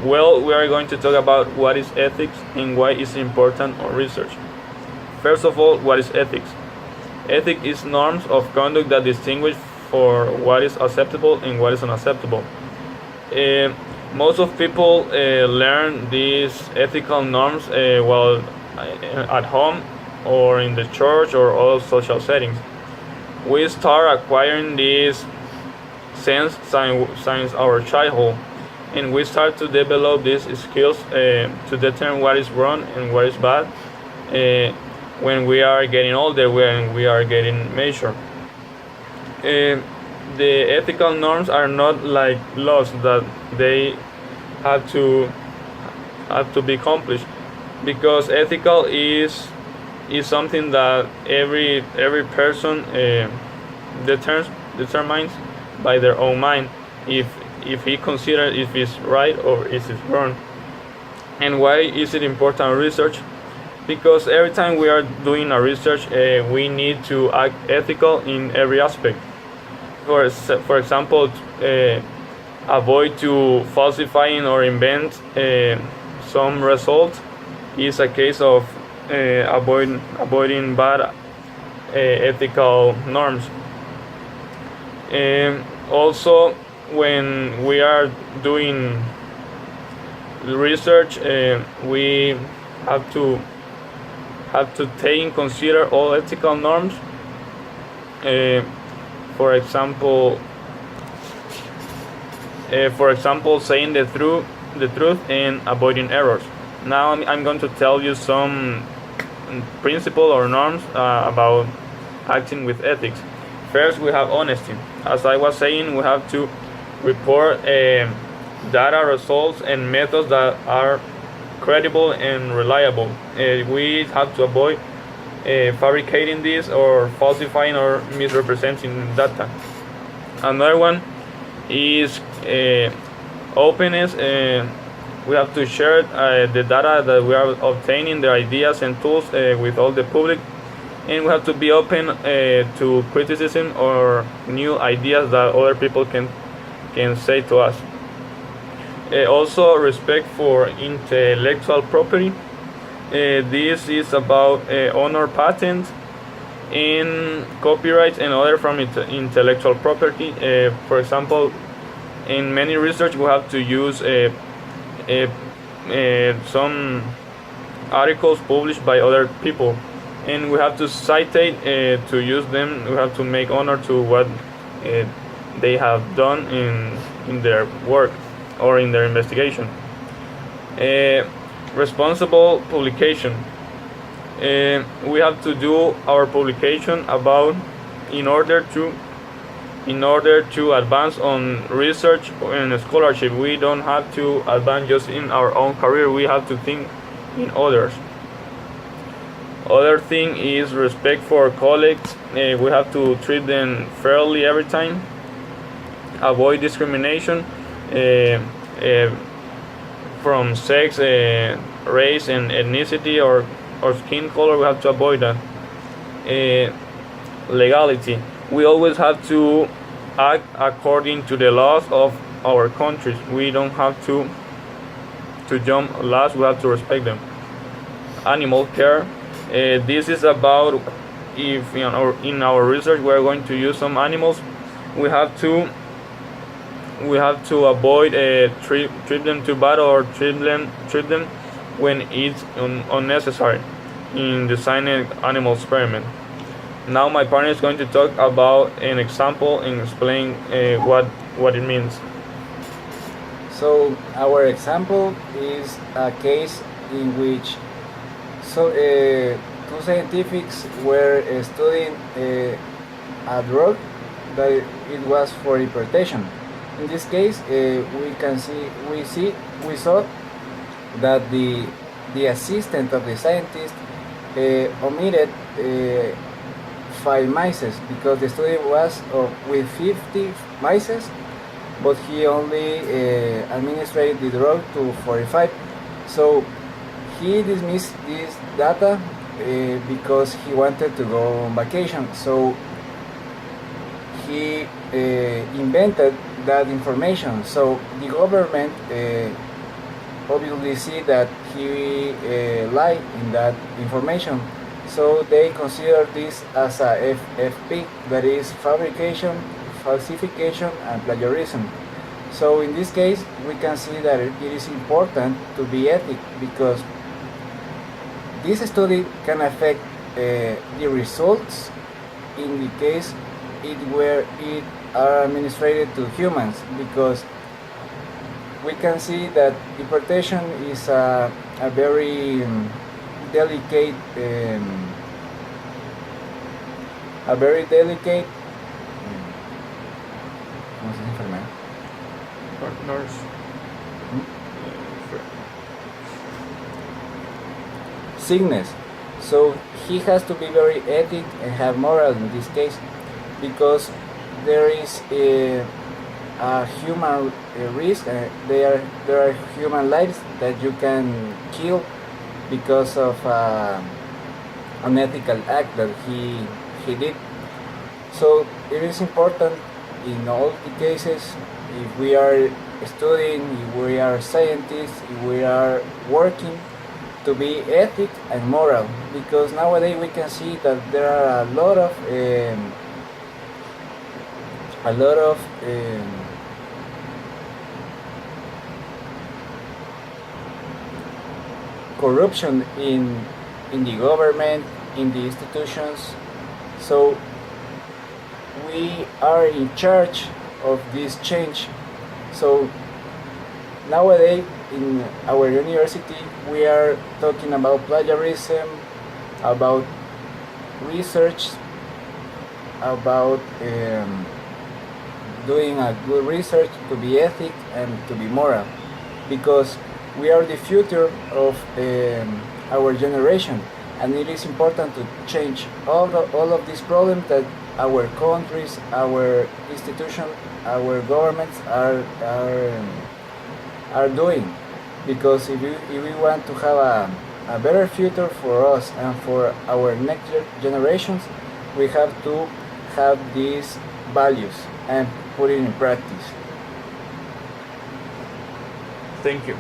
Well, we are going to talk about what is ethics and why it's important on research. First of all, what is ethics? Ethics is norms of conduct that distinguish for what is acceptable and what is unacceptable. Uh, Most of people learn these ethical norms while at home or in the church or other social settings. We start acquiring these since our childhood, and we start to develop these skills to determine what is wrong and what is bad when we are getting older, when we are getting mature. Uh, the ethical norms are not like laws that they have to be accomplished, because ethical is something that every person determines by their own mind if he considers if it's right or if it's wrong. And why is it important research? Because every time we are doing a research, we need to act ethical in every aspect. For example, avoid to falsifying or invent some result is a case of avoiding bad ethical norms. Also, when we are doing research, we have to take in consider all ethical norms. Uh, for example, saying the truth and avoiding errors. Now I'm going to tell you some principles or norms about acting with ethics. First, we have honesty. As I was saying, we have to report data, results, and methods that are credible and reliable. We have to avoid fabricating this or falsifying or misrepresenting data. Another one is openness. We have to share the data that we are obtaining, the ideas and tools with all the public, and we have to be open to criticism or new ideas that other people can say to us. Also, respect for intellectual property. This is about honor patents in copyright and other from intellectual property. For example, in many research we have to use some articles published by other people, and we have to cite to use them. We have to make honor to what they have done in their work or in their investigation. Responsible publication. We have to do our publication about in order to advance on research and scholarship. We don't have to advance just in our own career. We have to think in others. Other thing is respect for colleagues. We have to treat them fairly every time. Avoid discrimination from sex, race, and ethnicity or skin color. We have to avoid that. Legality. We always have to act according to the laws of our countries. We don't have to jump laws. We have to respect them. Animal care. This is about if in our research we are going to use some animals, we have to avoid treat them too bad or treat them when it's unnecessary in designing animal experiment. Now my partner is going to talk about an example and explain what it means. So our example is a case in which two scientists were studying a drug that it was for hypertension. In this case, we saw that the assistant of the scientist omitted 5 mice because the study was with 50 mice, but he only administered the drug to 45. So he dismissed this data because he wanted to go on vacation. So he invented that information. So the government obviously see that he lied in that information. So they consider this as a FFP, that is fabrication, falsification, and plagiarism. So in this case, we can see that it is important to be ethic, because this study can affect the results in the case it are administered to humans, because we can see that deportation is a very delicate ¿cómo se dice enfermedad? Nurse. Sickness. So he has to be very ethic and have moral in this case, because there is a human risk. There are human lives that you can kill because of an ethical act that he did. So it is important in all the cases, if we are studying, if we are scientists, if we are working, to be ethic and moral, because nowadays we can see that there are a lot of corruption in the government, in the institutions. So we are in charge of this change. So nowadays in our university we are talking about plagiarism, about research, about doing a good research, to be ethic and to be moral, because we are the future of our generation, and it is important to change all of these problems that our countries, our institutions, our governments are doing, because if we want to have a better future for us and for our next generations, we have to have these values and put it in practice. Thank you.